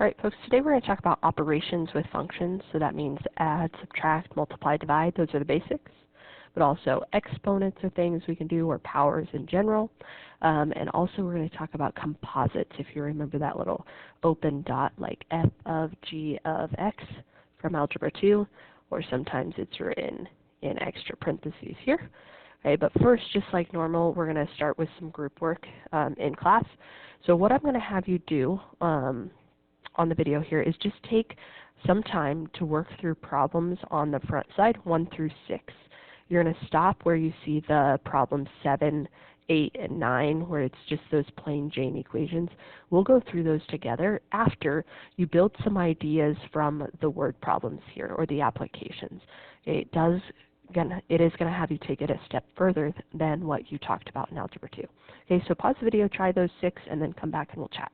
All right, folks, today we're going to talk about operations with functions. So that means add, subtract, multiply, divide. Those are the basics. But also exponents are things we can do, or powers in general. And also we're going to talk about composites, if you remember that little open dot like f of g of x from Algebra 2, or sometimes it's written in extra parentheses here. Okay, but first, just like normal, we're going to start with some group work in class. So what I'm going to have you do on the video here is just take some time to work through problems on the front side, 1 through 6. You're going to stop where you see the problem 7, 8, and 9, where it's just those plain Jane equations. We'll go through those together after you build some ideas from the word problems here, or the applications. It is going to have you take it a step further than what you talked about in Algebra 2. Okay, so pause the video, try those 6, and then come back and we'll chat.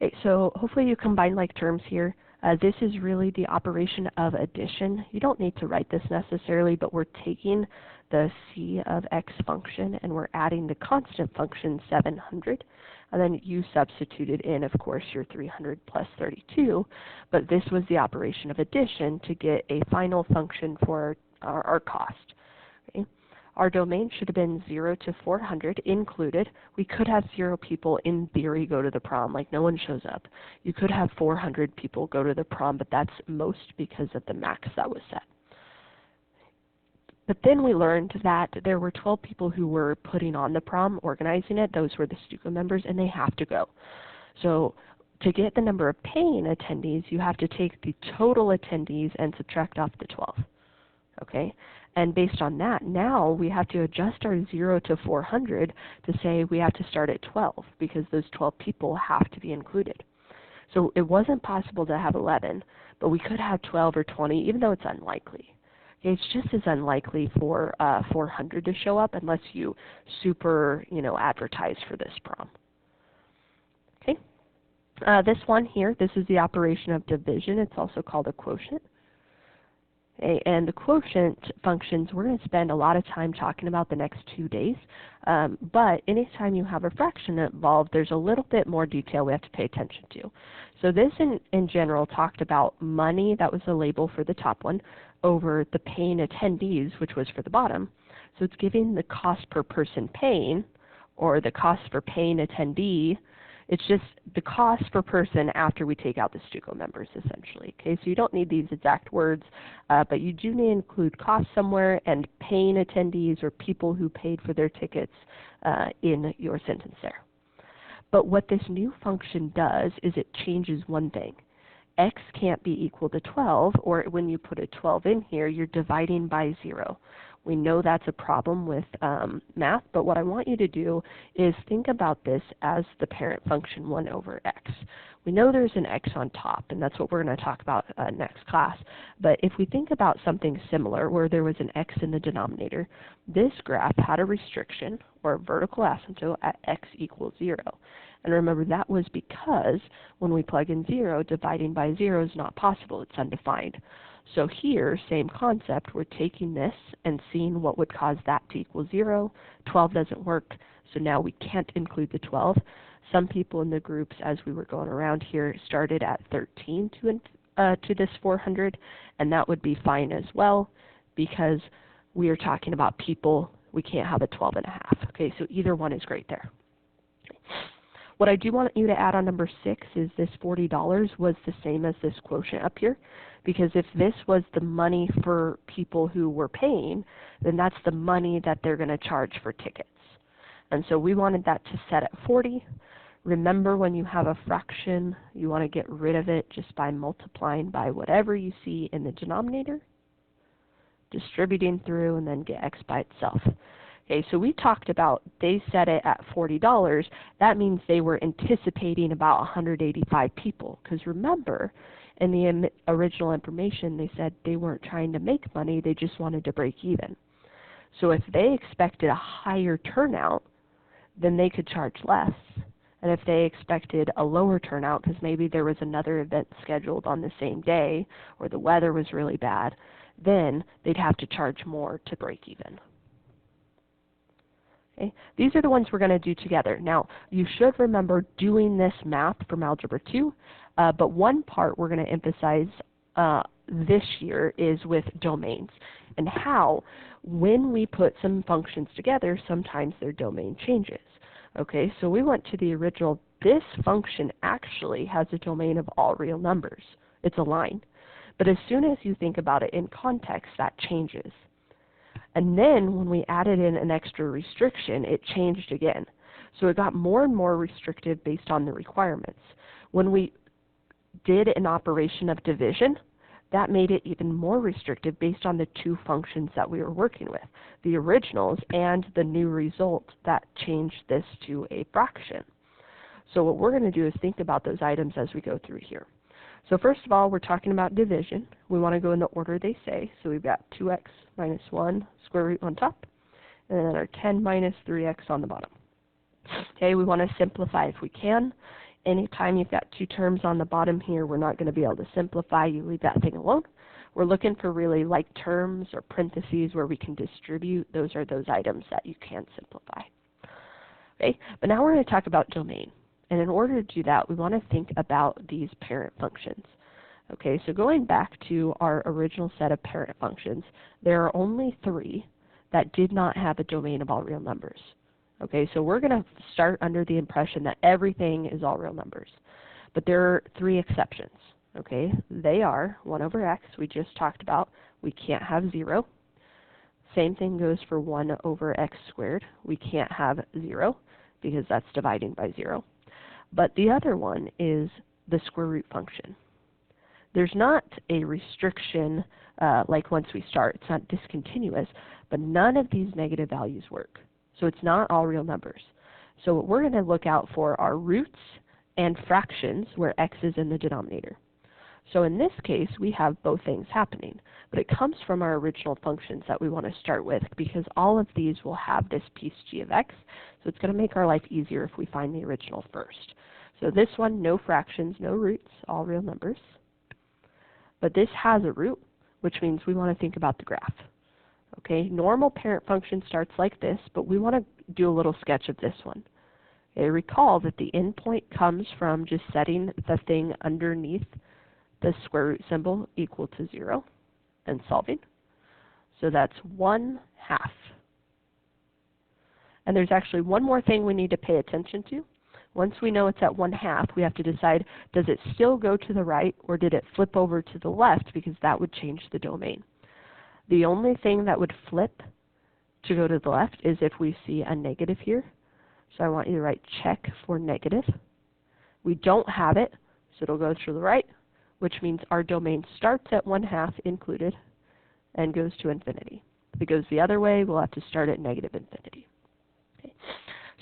Okay, so hopefully you combine like terms here. This is really the operation of addition. You don't need to write this necessarily, but we're taking the c of x function and we're adding the constant function 700. And then you substituted in, of course, your 300 plus 32. But this was the operation of addition to get a final function for our cost. Okay? Our domain should have been 0 to 400 included. We could have 0 people in theory go to the prom, like no one shows up. You could have 400 people go to the prom, but that's most because of the max that was set. But then we learned that there were 12 people who were putting on the prom, organizing it. Those were the Stuco members, and they have to go. So to get the number of paying attendees, you have to take the total attendees and subtract off the 12. Okay? And based on that, now we have to adjust our 0 to 400 to say we have to start at 12 because those 12 people have to be included. So it wasn't possible to have 11, but we could have 12 or 20, even though it's unlikely. Okay, it's just as unlikely for 400 to show up unless you super, advertise for this prom. Okay, this one here, this is the operation of division. It's also called a quotient. Okay, and the quotient functions, we're going to spend a lot of time talking about the next 2 days. But anytime you have a fraction involved, there's a little bit more detail we have to pay attention to. So this in general talked about money, that was the label for the top one, over the paying attendees, which was for the bottom. So it's giving the cost per person paying, or the cost for paying attendee. It's just the cost per person after we take out the Stuco members, essentially. Okay, so you don't need these exact words, but you do need to include costs somewhere and paying attendees or people who paid for their tickets in your sentence there. But what this new function does is it changes one thing. X can't be equal to 12, or when you put a 12 in here, you're dividing by 0. We know that's a problem with math, but what I want you to do is think about this as the parent function 1 over x. We know there's an x on top, and that's what we're going to talk about next class. But if we think about something similar where there was an x in the denominator, this graph had a restriction, or a vertical asymptote, at x equals 0. And remember, that was because when we plug in 0, dividing by 0 is not possible. It's undefined. So here, same concept, we're taking this and seeing what would cause that to equal 0. 12 doesn't work, so now we can't include the 12. Some people in the groups, as we were going around here, started at 13 to this 400, and that would be fine as well because we are talking about people. We can't have a 12.5. Okay, so either one is great there. What I do want you to add on number 6 is this $40 was the same as this quotient up here, because if this was the money for people who were paying, then that's the money that they're going to charge for tickets. And so we wanted that to set at 40. Remember, when you have a fraction, you want to get rid of it just by multiplying by whatever you see in the denominator, distributing through, and then get x by itself. Okay, so we talked about they set it at $40. That means they were anticipating about 185 people. Because remember, in the original information, they said they weren't trying to make money, they just wanted to break even. So if they expected a higher turnout, then they could charge less. And if they expected a lower turnout, because maybe there was another event scheduled on the same day, or the weather was really bad, then they'd have to charge more to break even. Okay? These are the ones we're going to do together. Now, you should remember doing this math from Algebra 2, but one part we're going to emphasize this year is with domains and how when we put some functions together, sometimes their domain changes. Okay, so we went to the original. This function actually has a domain of all real numbers. It's a line. But as soon as you think about it in context, that changes. And then when we added in an extra restriction, it changed again. So it got more and more restrictive based on the requirements. When we did an operation of division, that made it even more restrictive based on the two functions that we were working with, the originals and the new result that changed this to a fraction. So what we're going to do is think about those items as we go through here. So first of all, we're talking about division. We want to go in the order they say. So we've got 2x minus 1 square root on top, and then our 10 minus 3x on the bottom. Okay, we want to simplify if we can. Anytime you've got two terms on the bottom here, we're not going to be able to simplify. You leave that thing alone. We're looking for really like terms or parentheses where we can distribute. Those are those items that you can simplify. Okay, but now we're going to talk about domain. And in order to do that, we want to think about these parent functions. Okay, so going back to our original set of parent functions, there are only 3 that did not have a domain of all real numbers. Okay, so we're going to start under the impression that everything is all real numbers. But there are 3 exceptions. Okay, they are 1 over x, we just talked about. We can't have 0. Same thing goes for 1 over x squared. We can't have 0 because that's dividing by 0. But the other one is the square root function. There's not a restriction like once we start. It's not discontinuous, but none of these negative values work. So it's not all real numbers. So what we're going to look out for are roots and fractions where x is in the denominator. So in this case, we have both things happening, but it comes from our original functions that we want to start with because all of these will have this piece g of x, so it's going to make our life easier if we find the original first. So this one, no fractions, no roots, all real numbers. But this has a root, which means we want to think about the graph. Okay, normal parent function starts like this, but we want to do a little sketch of this one. Okay, recall that the endpoint comes from just setting the thing underneath the square root symbol equal to 0 and solving. So that's 1/2. And there's actually one more thing we need to pay attention to. Once we know it's at 1/2, we have to decide, does it still go to the right or did it flip over to the left, because that would change the domain. The only thing that would flip to go to the left is if we see a negative here. So I want you to write check for negative. We don't have it, so it'll go to the right, which means our domain starts at 1/2 included and goes to infinity. If it goes the other way, we'll have to start at negative infinity. Okay.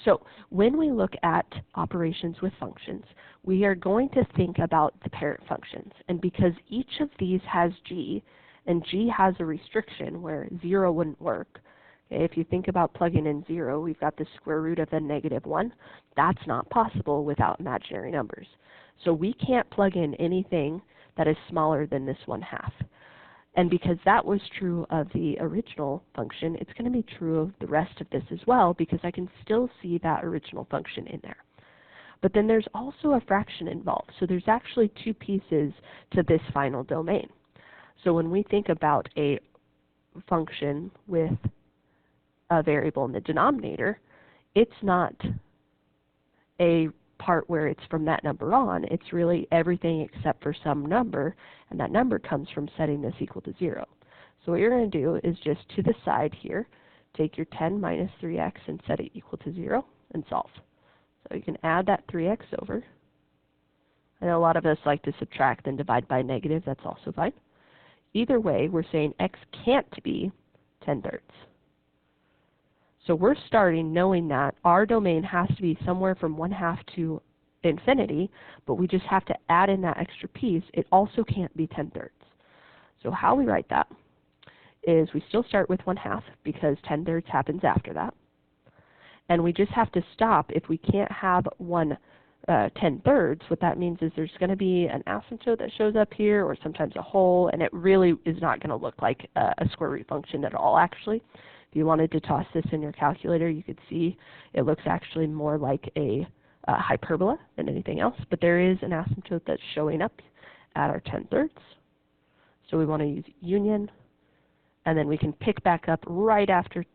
So when we look at operations with functions, we are going to think about the parent functions. And because each of these has g, and g has a restriction where 0 wouldn't work. Okay, if you think about plugging in 0, we've got the square root of a -1. That's not possible without imaginary numbers. So we can't plug in anything that is smaller than this 1/2. And because that was true of the original function, it's going to be true of the rest of this as well, because I can still see that original function in there. But then there's also a fraction involved. So there's actually 2 pieces to this final domain. So when we think about a function with a variable in the denominator, it's not a part where it's from that number on. It's really everything except for some number, and that number comes from setting this equal to 0. So what you're going to do is just to the side here, take your 10 minus 3x and set it equal to 0 and solve. So you can add that 3x over. I know a lot of us like to subtract and divide by negative. That's also fine. Either way, we're saying x can't be 10/3. So we're starting knowing that our domain has to be somewhere from 1/2 to infinity, but we just have to add in that extra piece. It also can't be 10/3. So how we write that is we still start with 1/2 because 10/3 happens after that. And we just have to stop if we can't have 10/3. What that means is there's going to be an asymptote that shows up here, or sometimes a hole, and it really is not going to look like a square root function at all, actually. If you wanted to toss this in your calculator, you could see it looks actually more like a hyperbola than anything else, but there is an asymptote that's showing up at our 10/3. So we want to use union, and then we can pick back up right after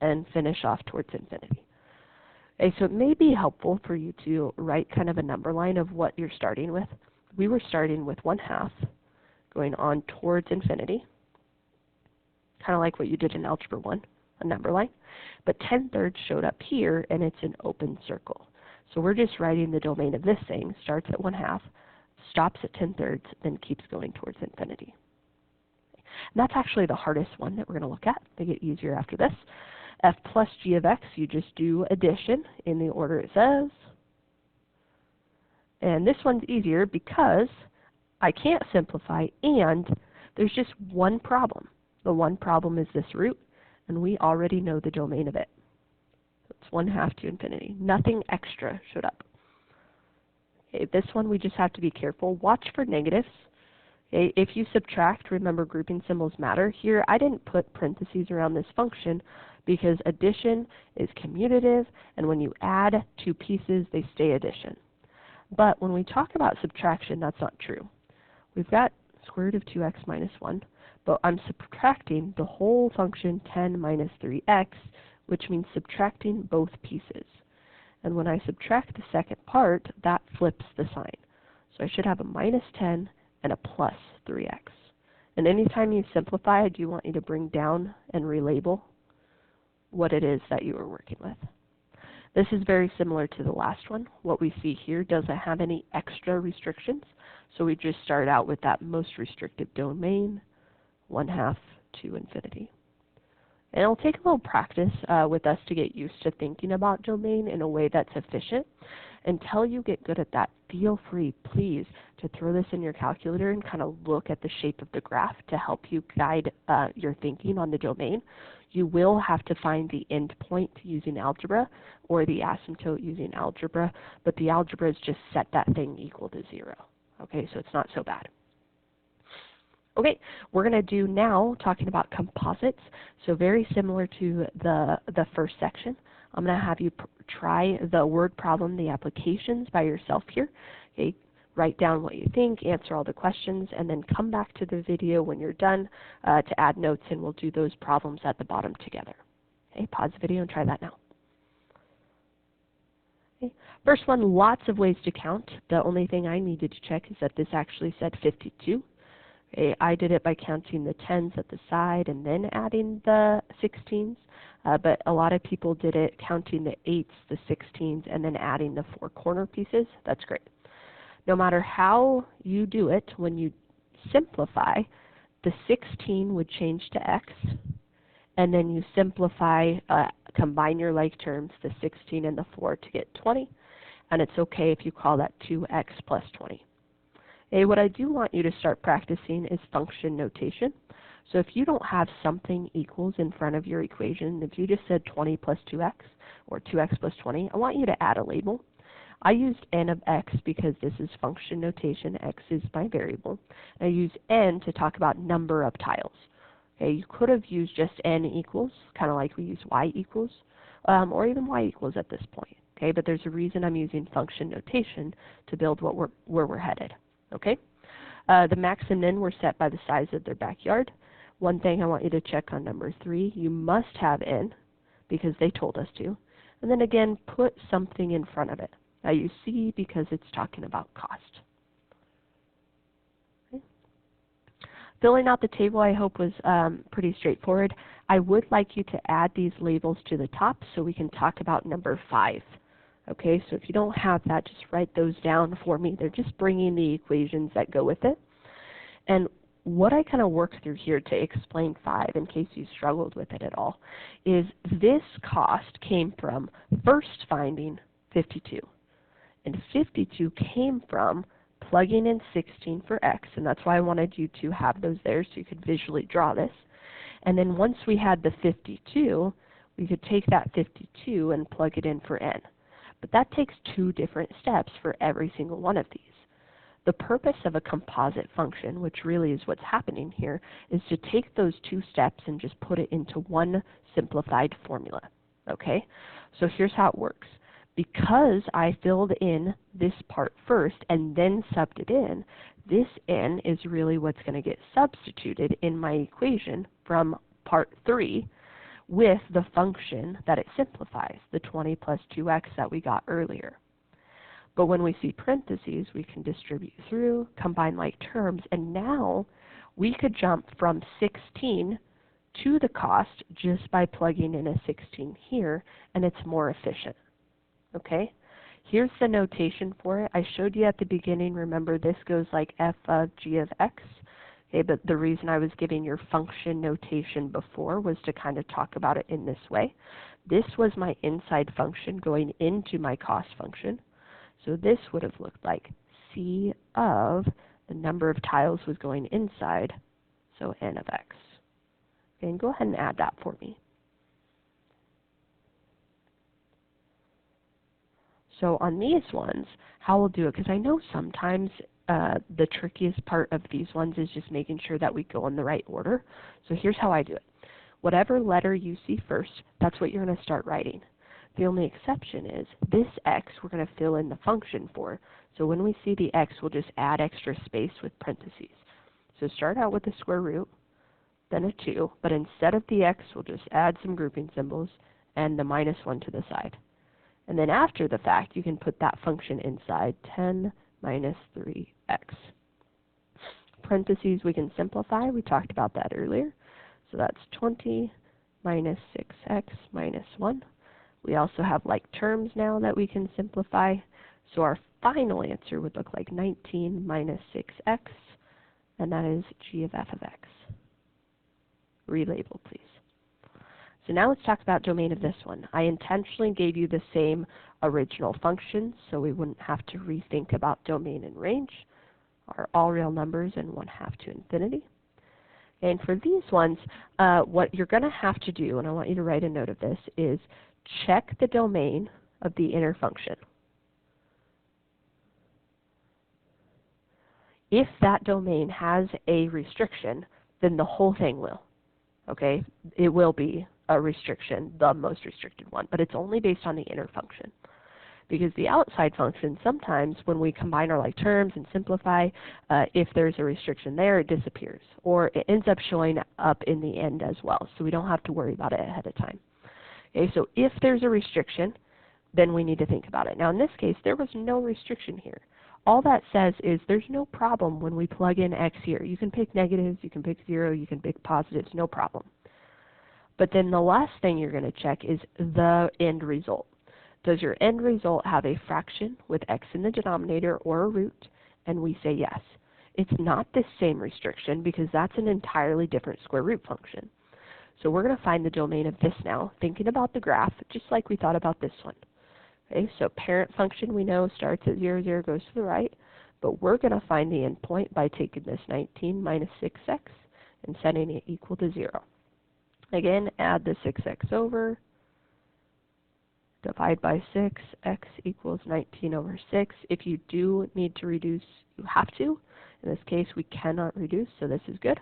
and finish off towards infinity. Okay, so it may be helpful for you to write kind of a number line of what you're starting with. We were starting with 1/2, going on towards infinity, kind of like what you did in Algebra 1, a number line. But 10/3 showed up here, and it's an open circle. So we're just writing the domain of this thing, starts at 1/2, stops at 10/3, then keeps going towards infinity. And that's actually the hardest one that we're going to look at. They get easier after this. F plus g of x, you just do addition in the order it says. And this one's easier because I can't simplify, and there's just one problem. The one problem is this root, and we already know the domain of it. It's 1/2 to infinity. Nothing extra showed up. Okay, this one we just have to be careful. Watch for negatives. Okay, if you subtract, remember grouping symbols matter. Here I didn't put parentheses around this function because addition is commutative, and when you add two pieces, they stay addition. But when we talk about subtraction, that's not true. We've got square root of 2x minus 1, but I'm subtracting the whole function 10 minus 3x, which means subtracting both pieces. And when I subtract the second part, that flips the sign. So I should have a minus 10 and a plus 3x. And anytime you simplify, I do want you to bring down and relabel what it is that you are working with. This is very similar to the last one. What we see here doesn't have any extra restrictions, so we just start out with that most restrictive domain, 1/2 to infinity. And it'll take a little practice with us to get used to thinking about domain in a way that's efficient. Until you get good at that, feel free, please, to throw this in your calculator and kind of look at the shape of the graph to help you guide your thinking on the domain. You will have to find the endpoint using algebra or the asymptote using algebra, but the algebra is just set that thing equal to 0. Okay, so it's not so bad. Okay, we're going to do now talking about composites. So very similar to the first section. I'm going to have you try the word problem, the applications by yourself here. Okay, write down what you think, answer all the questions, and then come back to the video when you're done to add notes, and we'll do those problems at the bottom together. Okay, pause the video and try that now. Okay. First one, lots of ways to count. The only thing I needed to check is that this actually said 52. Okay, I did it by counting the 10s at the side and then adding the 16s, but a lot of people did it counting the 8s, the 16s, and then adding the 4 corner pieces. That's great. No matter how you do it, when you simplify, the 16 would change to x, and then you simplify, combine your like terms, the 16 and the 4, to get 20, and it's okay if you call that 2x plus 20. Okay, what I do want you to start practicing is function notation. So if you don't have something equals in front of your equation, if you just said 20 plus 2x or 2x plus 20, I want you to add a label. I used n of x because this is function notation. X is my variable. I use n to talk about number of tiles. Okay, you could have used just n equals, kind of like we use y equals, or even y equals at this point. Okay, but there's a reason I'm using function notation to build where we're headed. Okay, the max and min were set by the size of their backyard. One thing I want you to check on number 3, you must have n because they told us to. And then again, put something in front of it. I use c because it's talking about cost. Okay. Filling out the table, I hope, was pretty straightforward. I would like you to add these labels to the top so we can talk about number 5. Okay, so if you don't have that, just write those down for me. They're just bringing the equations that go with it. And what I kind of worked through here to explain 5, in case you struggled with it at all, is this cost came from first finding 52. And 52 came from plugging in 16 for x, and that's why I wanted you to have those there so you could visually draw this. And then once we had the 52, we could take that 52 and plug it in for n. But that takes 2 different steps for every single one of these. The purpose of a composite function, which really is what's happening here, is to take those two steps and just put it into one simplified formula. Okay? So here's how it works. Because I filled in this part first and then subbed it in, this n is really what's going to get substituted in my equation from part 3 with the function that it simplifies, the 20 plus 2x that we got earlier. But when we see parentheses, we can distribute through, combine like terms, and now we could jump from 16 to the cost just by plugging in a 16 here, and it's more efficient. Okay? Here's the notation for it. I showed you at the beginning, remember this goes like f of g of x. Okay, but the reason I was giving your function notation before was to kind of talk about it in this way. This was my inside function going into my cost function. So this would have looked like C of the number of tiles was going inside, so n of x. Okay, and go ahead and add that for me. So on these ones, how we'll do it, because I know sometimes the trickiest part of these ones is just making sure that we go in the right order. So here's how I do it. Whatever letter you see first, that's what you're going to start writing. The only exception is this x we're going to fill in the function for. So when we see the x, we'll just add extra space with parentheses. So start out with the square root, then a 2, but instead of the x, we'll just add some grouping symbols and the -1 to the side. And then after the fact, you can put that function inside 10 minus 3x. Parentheses we can simplify. We talked about that earlier. So that's 20 minus 6x minus 1. We also have like terms now that we can simplify. So our final answer would look like 19 minus 6x, and that is g of f of x. Relabel, please. So now let's talk about domain of this one. I intentionally gave you the same original functions, so we wouldn't have to rethink about domain and range. Are all real numbers and 1/2 to infinity. And for these ones, what you're going to have to do, and I want you to write a note of this, is check the domain of the inner function. If that domain has a restriction, then the whole thing will. Okay? It will be a restriction, the most restricted one, but it's only based on the inner function. Because the outside function, sometimes when we combine our like terms and simplify, if there's a restriction there, it disappears. Or it ends up showing up in the end as well, so we don't have to worry about it ahead of time. Okay, so if there's a restriction, then we need to think about it. Now in this case, there was no restriction here. All that says is there's no problem when we plug in x here. You can pick negatives, you can pick 0, you can pick positives, no problem. But then the last thing you're going to check is the end result. Does your end result have a fraction with x in the denominator or a root? And we say yes. It's not this same restriction because that's an entirely different square root function. So we're going to find the domain of this now, thinking about the graph, just like we thought about this one. Okay, so parent function we know starts at 0, 0, goes to the right, but we're going to find the endpoint by taking this 19 minus 6x and setting it equal to 0. Again, add the 6x over, divide by 6, x equals 19 over 6. If you do need to reduce, you have to. In this case, we cannot reduce, so this is good.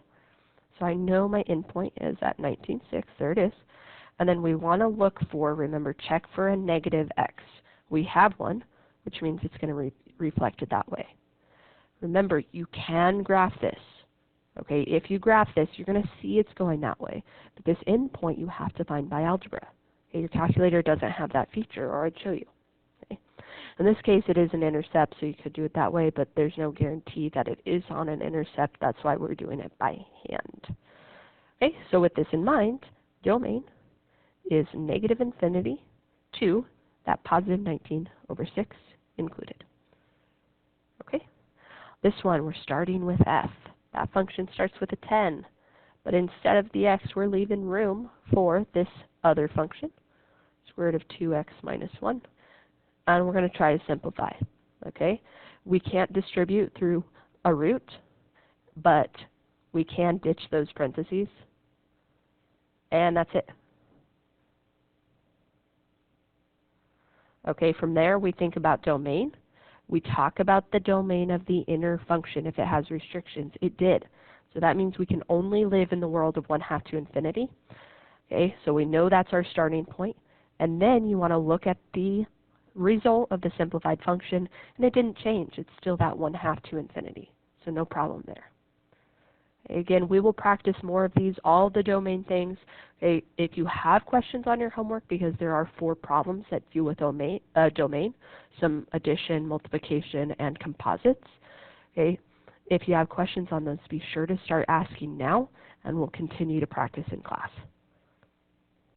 So I know my endpoint is at 19.6, there it is. And then we want to look for, remember, check for a negative x. We have one, which means it's going to reflect it that way. Remember, you can graph this. Okay, if you graph this, you're going to see it's going that way. But this endpoint you have to find by algebra. Okay, your calculator doesn't have that feature, or I'd show you. Okay. In this case, it is an intercept, so you could do it that way, but there's no guarantee that it is on an intercept. That's why we're doing it by hand. Okay, so with this in mind, domain is negative infinity to that positive 19 over 6 included. Okay, this one we're starting with f. That function starts with a 10, but instead of the x, we're leaving room for this other function, square root of 2x minus 1, and we're going to try to simplify. Okay, we can't distribute through a root, but we can ditch those parentheses, and that's it. Okay, from there we think about domain. We talk about the domain of the inner function if it has restrictions. It did. So that means we can only live in the world of 1/2 to infinity. Okay, so we know that's our starting point. And then you want to look at the result of the simplified function, and it didn't change. It's still that 1/2 to infinity. So no problem there. Again, we will practice more of these, all the domain things. Okay, if you have questions on your homework, because there are 4 problems that deal with domain, some addition, multiplication, and composites. Okay, if you have questions on those, be sure to start asking now, and we'll continue to practice in class.